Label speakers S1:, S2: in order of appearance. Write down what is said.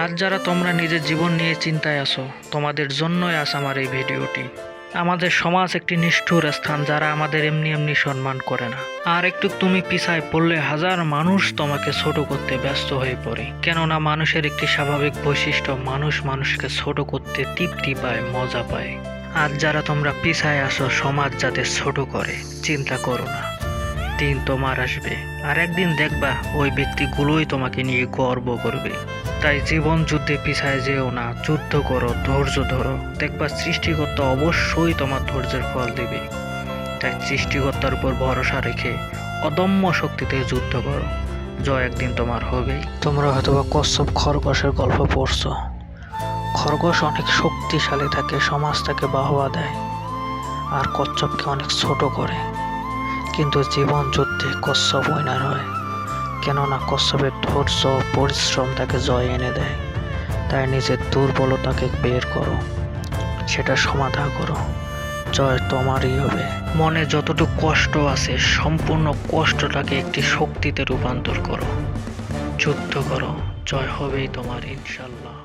S1: আজ যারা তোমরা নিজের জীবন নিয়ে চিন্তায় আছো, তোমাদের জন্যই আজ আমার এই ভিডিওটি। আমাদের সমাজ একটি নিষ্ঠুর স্থান, যারা আমাদের এমনি এমনি সম্মান করে না। আর একটু তুমি পিছায় পড়লে হাজার মানুষ তোমাকে ছোট করতে ব্যস্ত হয়ে পড়ে। কেননা মানুষের একটি স্বাভাবিক বৈশিষ্ট্য, মানুষ মানুষকে ছোট করতে তৃপ্তি পায়, মজা পায়। আজ যারা তোমরা পিছায় আসো, সমাজ যাতে ছোট করে, চিন্তা করো না। দিন তোমার আসবে, আর একদিন দেখবা ওই ব্যক্তিগুলোই তোমাকে নিয়ে গর্ব করবে। তাই জীবন যুদ্ধে পিছায় যেও না, যুদ্ধ করো, ধৈর্য ধরো, দেখবা সৃষ্টিকর্তা অবশ্যই তোমার ধৈর্যের ফল দেবে। তাই সৃষ্টিকর্তার উপর ভরসা রেখে অদম্য শক্তিতে যুদ্ধ করো, জয় একদিন তোমার হবেই। তোমরা হয়তোবা কচ্ছপ খরগোশের গল্প পড়ছো। খরগোশ অনেক শক্তিশালী থাকে, সমাজ তাকে বাহবা দেয়, আর কচ্ছপকে অনেক ছোট করে। কিন্তু জীবন যুদ্ধে কচ্ছপ উইনার হয়, কেননা কচ্ছপের ধৈর্য পরিশ্রম তাকে জয় এনে দেয়। তাই নিজের দুর্বলতাকে বের করো, সেটা সমাধান করো, জয় তোমারই হবে। মনে যতটুকু কষ্ট আছে, সম্পূর্ণ কষ্টটাকে একটি শক্তিতে রূপান্তর করো, যুদ্ধ করো, জয় হবেই তোমার ইনশাল্লাহ।